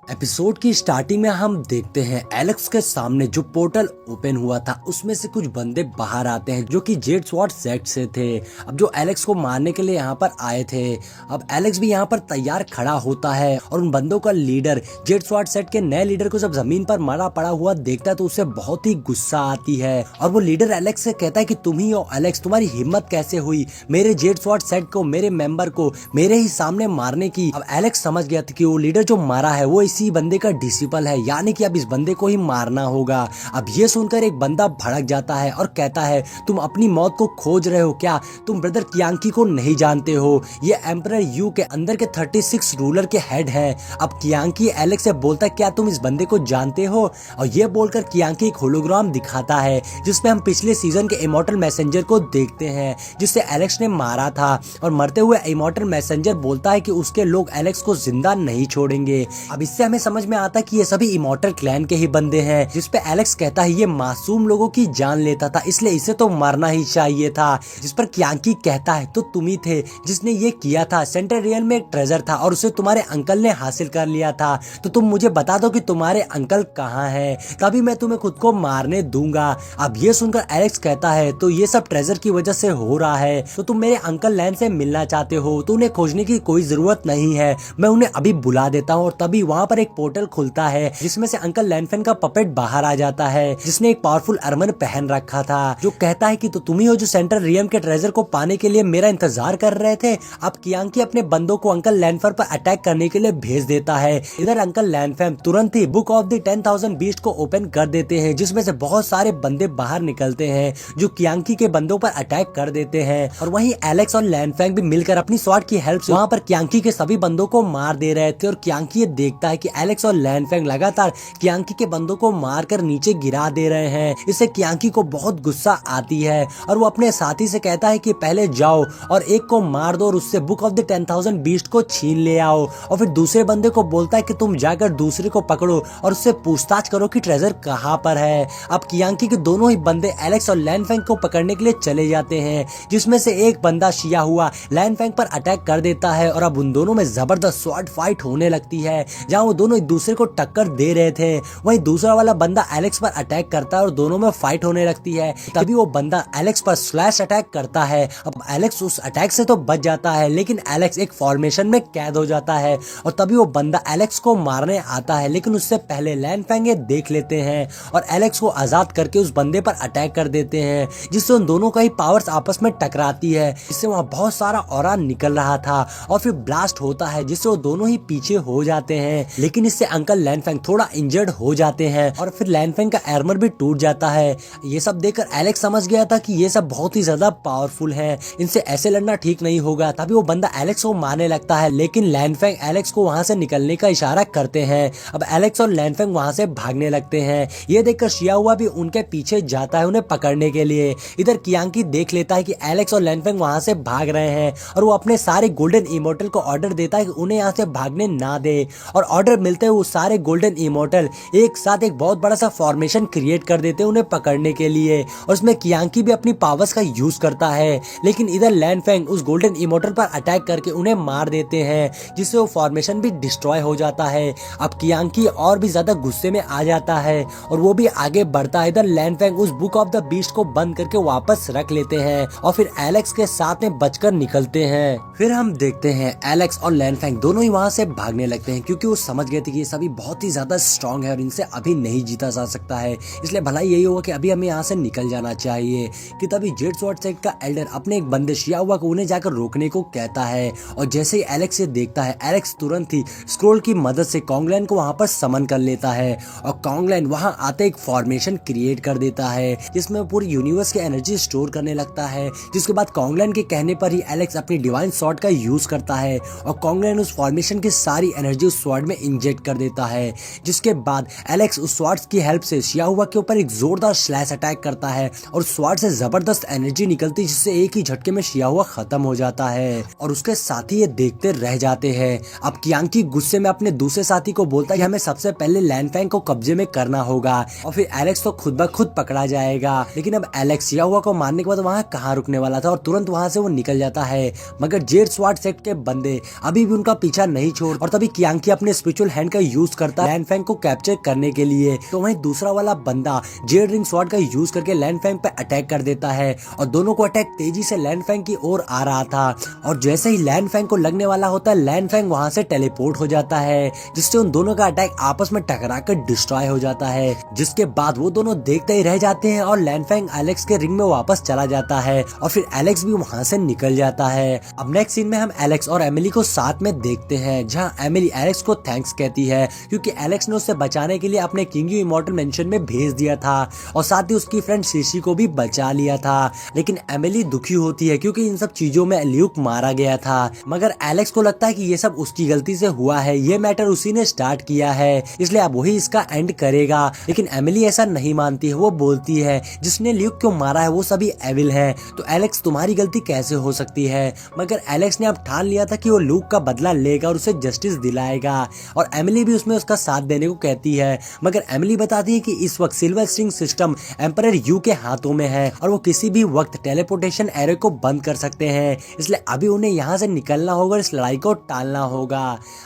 Episode की starting में हम देखते हैं एलेक्स के सामने जो पोर्टल ओपन हुआ था उसमें से कुछ बंदे बाहर आते हैं जो कि जेड स्वॉर्ड सेट से थे। अब जो एलेक्स को मारने के लिए यहाँ पर आए थे। अब एलेक्स भी यहाँ पर तैयार खड़ा होता है और उन बंदों का लीडर जेड स्वॉर्ड सेट के नए लीडर को जब जमीन पर मरा पड़ा हुआ देखता है तो उसे बहुत ही गुस्सा आती है और वो लीडर एलेक्स से कहता है कि तुम ही हो एलेक्स, तुम्हारी हिम्मत कैसे हुई मेरे जेड स्वॉर्ड सेट को, मेरे मेंबर को मेरे ही सामने मारने की। अब एलेक्स समझ गया था कि वो लीडर जो मारा है वो इसी बंदे का डिसिपल है, यानी कि अब इस बंदे को ही मारना होगा। अब ये सुनकर एक बंदा भड़क जाता है और कहता है तुम अपनी मौत को खोज रहे हो क्या? तुम ब्रदर कियांकी को नहीं जानते हो? ये एम्परर यू के अंदर के 36 रूलर के हेड हैं। अब कियांकी एलेक्स से बोलता है क्या तुम इस बंदे को जानते हो? और ये बोलकर कियांकी एक होलोग्राम दिखाता है जिसमें हम पिछले सीजन के इमॉर्टल मैसेंजर को देखते हैं जिससे एलेक्स ने मारा था। और मरते हुए इमॉर्टल मैसेंजर बोलता है कि उसके लोग एलेक्स को जिंदा नहीं छोड़ेंगे। अब इससे हमें समझ में आता कि ये सभी इमॉर्टल क्लैन के ही बंदे हैं, जिसपे एलेक्स कहता है ये मासूम लोगों की जान लेता था इसलिए इसे तो मरना ही चाहिए था। जिस पर कियांकी कहता है तो तुम ही थे जिसने ये किया था। सेंट्रल रियल में एक ट्रेजर था और उसे तुम्हारे अंकल ने हासिल कर लिया था, तो तुम मुझे बता दो कि तुम्हारे अंकल कहाँ हैं, तभी मैं तुम्हें खुद को मारने दूंगा। अब ये सुनकर एलेक्स कहता है तो ये सब ट्रेजर की वजह से हो रहा है, तो तुम मेरे अंकल लैन से मिलना चाहते हो तो उन्हें खोजने की कोई जरूरत नहीं है, मैं उन्हें अभी बुला देता हूँ। और तभी वहाँ पर एक पोर्टल खुलता है जिसमें से अंकल लैनफेन का पपेट बाहर आ जाता है जिसने एक पावरफुल आर्मर पहन रखा था, जो कहता है कि तो तुम ही हो जो सेंट्रल रियम के ट्रेजर को पाने के लिए मेरा इंतजार कर रहे थे। अब कियांकी अपने बंदों को अंकल लैनफेन पर अटैक करने के लिए भेज देता है। इधर अंकल लैनफेन तुरंत ही बुक ऑफ द 10,000 बीस्ट को ओपन कर देते हैं जिसमें से बहुत सारे बंदे बाहर निकलते हैं जो कियांकी के बंदों पर अटैक कर देते हैं। और वहीं एलेक्स और लैनफेंग भी मिलकर अपनी स्वॉर्ड की हेल्प से वहाँ पर कियांकी के सभी बंदों को मार दे रहे थे। और कियांकी ये देखता है कि एलेक्स और लैनफेंग लगातार कियांकी के बंदों को मारकर नीचे गिरा दे रहे हैं। इससे कियांकी को बहुत गुस्सा आती है और वो अपने साथी से कहता है कि पहले जाओ और एक को मार दो और उससे बुक ऑफ द 10,000 बीस्ट को छीन ले आओ। और फिर दूसरे बंदे को बोलता है कि तुम जाकर दूसरे को पकड़ो और उससे पूछताछ करो कि ट्रेजर कहाँ पर है। अब कियांकी के दोनों ही बंदे एलेक्स और लैनफेंग को पकड़ने के लिए चले जाते हैं, जिसमें से एक बंदा शिया हुआ लैनफेंग पर अटैक कर देता है और अब उन दोनों में जबरदस्त स्वॉर्ड फाइट होने लगती है जहाँ वो दोनों एक दूसरे को टक्कर दे रहे थे। वहीं दूसरा वाला बंदा एलेक्स पर अटैक करता है और दोनों में फाइट होने लगती है। तभी वो बंदा एलेक्स पर स्लैश अटैक करता है। अब एलेक्स उस अटैक से तो बच जाता है लेकिन एलेक्स एक फॉर्मेशन में कैद हो जाता है और तभी वो बंदा एलेक्स को मारने आता है, लेकिन उससे पहले लैनफेंग ये देख लेते हैं और एलेक्स को आजाद करके उस बंदे पर अटैक कर देते हैं जिससे उन दोनों का ही पावर्स आपस में टकराती है। इससे वहाँ बहुत सारा ऑरा निकल रहा था और फिर ब्लास्ट होता है जिससे वो दोनों ही पीछे हो जाते हैं, लेकिन इससे अंकल लैनफेंग थोड़ा इंजर्ड हो जाते हैं और फिर लैनफेंग का आर्मर भी टूट जाता है। ये सब देखकर एलेक्स समझ गया था कि ये सब बहुत ही ज्यादा पावरफुल है, इनसे ऐसे लड़ना ठीक नहीं होगा। तभी वो बंदा एलेक्स को मारने लगता है लेकिन लैनफेंग एलेक्स को वहाँ से निकलने का इशारा करते हैं। अब एलेक्स और लैनफेंग वहाँ से भागने लगते हैं। ये देखकर शिया हुआ भी उनके पीछे जाता है उन्हें पकड़ने के लिए। इधर कियांकी देख लेता है कि एलेक्स और लैनफेंग वहाँ से भाग रहे हैं और वो अपने सारे गोल्डन इमोर्टल को ऑर्डर देता है कि उन्हें यहाँ से भागने ना दे। और ऑर्डर मिलते हुए सारे गोल्डन इमोर्टल एक साथ एक बहुत बड़ा सा फॉर्मेशन क्रिएट कर देते हैं उन्हें पकड़ने के लिए और उसमें कियांकी भी अपनी पावर्स का यूज करता है। लेकिन इधर लैनफेंग उस गोल्डन इमोर्टल पर अटैक करके उन्हें मार देते हैं जिससे वो फॉर्मेशन भी डिस्ट्रॉय हो जाता है। अब कियांकी और भी ज्यादा गुस्से में आ जाता है और वो भी आगे बढ़ता है। इधर लैनफेंग उस बुक ऑफ द बीस्ट को बंद करके वापस रख लेते हैं और फिर एलेक्स के साथ में बचकर निकलते हैं। फिर हम देखते हैं एलेक्स और लैनफेंग दोनों ही वहाँ से भागने लगते हैं क्योंकि वो समझ गए थे कि ये सभी बहुत ही ज्यादा स्ट्रांग है और इनसे अभी नहीं जीता जा सकता है, इसलिए भलाई यही होगा कि अभी हमें यहाँ से निकल जाना चाहिए। कि तभी जेड स्वॉर्ड सेट का एल्डर अपने एक बंदे शिया हुआ को उन्हें जाकर रोकने को कहता है और जैसे ही एलेक्स ये देखता है एलेक्स तुरंत ही स्क्रोल की मदद से कॉन्गलैन को वहाँ पर समन कर लेता है और कॉन्गलैन वहाँ आते एक फॉर्मेशन क्रिएट कर देता है जिसमें पूरी यूनिवर्स की एनर्जी स्टोर करने लगता है। जिसके बाद कॉन्गलैन के कहने पर ही एलेक्स अपनी डिवाइन स्वॉर्ड का यूज करता है और कॉन्गलैन उस फॉर्मेशन की सारी एनर्जी उस स्वॉर्ड में इंजेक्ट कर देता है। जिसके बाद एलेक्स उस स्वॉर्ड की हेल्प से शिया हुआ के ऊपर एक जोरदार स्लैश अटैक करता है और स्वॉर्ड से जबरदस्त एनर्जी निकलती है जिससे एक ही झटके में शिया हुआ खत्म हो जाता है और उसके साथी ये देखते रह जाते हैं। अब कियांकी गुस्से में अपने दूसरे साथी को बोलता है कि हमें सबसे पहले लैनफेंग को कब्जे में करना होगा और फिर एलेक्स तो खुद ब खुद पकड़ा जाएगा। लेकिन अब एलेक्स शिया हुआ को मारने के बाद वहाँ कहाँ रुकने वाला था और तुरंत वहाँ से वो निकल जाता है। मगर जेड स्वॉर्ड सेट के बंदे अभी भी उनका पीछा नहीं छोड़ और तभी कियांकी अपने स्पिरिचुअल स्पिरिचुअल हैंड का यूज करता है लैंड फैंग को कैप्चर करने के लिए। तो वहीं दूसरा वाला बंदा जेड रिंग स्वॉर्ड का यूज करके लैंड फैंग पे अटैक कर देता है और दोनों को अटैक तेजी से लैंड फैंग की ओर आ रहा था। और जैसे ही लैंड फैंग को लगने वाला होता है लैंड फैंग वहां से टेलीपोर्ट हो जाता है, जिससे उन दोनों का अटैक आपस में टकरा कर डिस्ट्रॉय हो जाता है। जिसके बाद वो दोनों देखते ही रह जाते हैं और लैंड फैंग एलेक्स के रिंग में वापस चला जाता है और फिर एलेक्स भी वहां से निकल जाता है। अब नेक्स्ट सीन में हम एलेक्स और एमिली को साथ में देखते हैं, जहां एमिली एलेक्स को थैंक्स कहती है क्योंकि एलेक्स ने उसे बचाने के लिए अपने किंग यू इमॉर्टल मेंशन में भेज दिया था और साथ ही उसकी फ्रेंड सीसी को भी बचा लिया था। लेकिन एमिली दुखी होती है क्योंकि इन सब चीजों में ल्यूक मारा गया था, मगर एलेक्स को लगता है कि ये सब उसकी गलती से हुआ है, ये मैटर उसी ने स्टार्ट किया है, इसलिए अब वही इसका एंड करेगा। लेकिन एमिली ऐसा नहीं मानती है, वो बोलती है जिसने ल्यूक को मारा है वो सभी एविल है, तो एलेक्स तुम्हारी गलती कैसे हो सकती है। मगर एलेक्स ने अब ठान लिया था कि वो ल्यूक का बदला लेगा और उसे जस्टिस दिलाएगा और एमिली भी उसमें उसका साथ देने को कहती है। मगर एमिली बताती है कि इस वक्त silver string system emperor you के हाथों में है और वो किसी भी वक्त टेलीपोर्टेशन एरो को बंद कर सकते हैं, इसलिए अभी उन्हें यहाँ से निकलना होगा और इस लड़ाई को टालना होगा।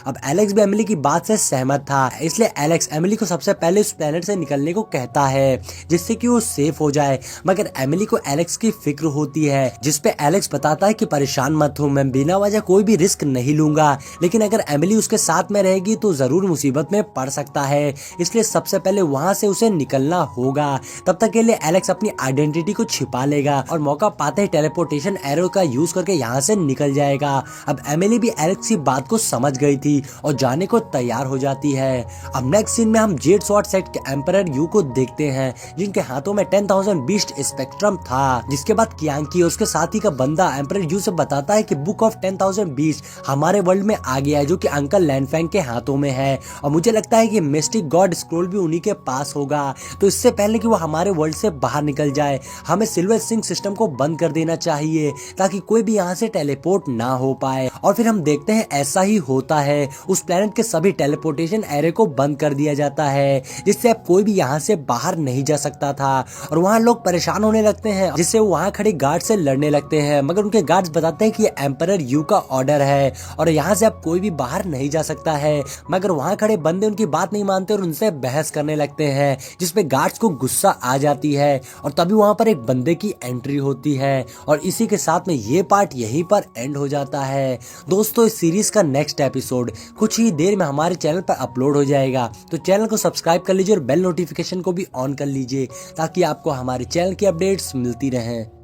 अब एलेक्स भी एमिली की बात से सहमत था, इसलिए एलेक्स एमिली को सबसे पहले उस प्लेनेट से निकलने को कहता है जिससे कि वो सेफ हो जाए। मगर एमिली को एलेक्स की फिक्र होती है, जिसपे एलेक्स बताता है कि परेशान मत हो, मैं बिना वजह कोई भी रिस्क नहीं लूंगा, लेकिन अगर एमिली उसके साथ में रहेगी तो जरूर मुसीबत में पड़ सकता है, इसलिए सबसे पहले वहां से उसे निकलना होगा। तब तक के लिए एलेक्स अपनी आइडेंटिटी को छिपा लेगा और मौका पाते ही टेलीपोर्टेशन एरो का यूज करके यहाँ से निकल जाएगा। अब एमिली भी एलेक्स की बात को समझ गई थी और जाने को तैयार हो जाती है। अब नेक्स्ट सीन में हम जेड स्वॉर्ड सेट के एम्परर यू को देखते हैं, जिनके हाथों में 10,000 बीस्ट स्पेक्ट्रम था। जिसके बाद कियांकी उसके साथी का बंदा एम्परर यू से बताता है कि बुक ऑफ 10,000 बीस्ट हमारे वर्ल्ड में आ गया है, जो कि अंकल लैंडफैंग के हाथों में है और मुझे लगता है कि मिस्टिक गॉड स्क्रोल भी उन्हीं के पास होगा। तो इससे पहले कि वो हमारे वर्ल्ड से बाहर निकल जाए हमें सिल्वर स्ट्रिंग सिस्टम को बंद कर देना चाहिए ताकि कोई भी यहाँ से टेलीपोर्ट ना हो पाए। और फिर हम देखते हैं ऐसा ही होता है, उस प्लेनेट के सभी टेलीपोर्टेशन एरे को बंद कर दिया जाता है, जिससे अब कोई भी यहाँ से बाहर नहीं जा सकता था और वहाँ लोग परेशान होने लगते हैं, जिससे वो वहाँ खड़े गार्ड से लड़ने लगते हैं। मगर उनके गार्ड्स बताते हैं कि ये एम्परर यू का ऑर्डर है और यहाँ से अब कोई भी बाहर नहीं जा सकता है। मगर वहाँ खड़े बंदे उनकी बात नहीं मानते और उनसे बहस करने लगते हैं, जिसपे गार्ड्स को गुस्सा आ जाती है और तभी वहाँ पर एक बंदे की एंट्री होती है और इसी के साथ में ये पार्ट यहीं पर एंड हो जाता है। दोस्तों इस सीरीज का नेक्स्ट एपिसोड कुछ ही देर में हमारे चैनल पर अपलोड हो जाएगा, तो चैनल को सब्सक्राइब कर लीजिए और बेल नोटिफिकेशन को भी ऑन कर लीजिए ताकि आपको हमारे चैनल की अपडेट्स मिलती रहें।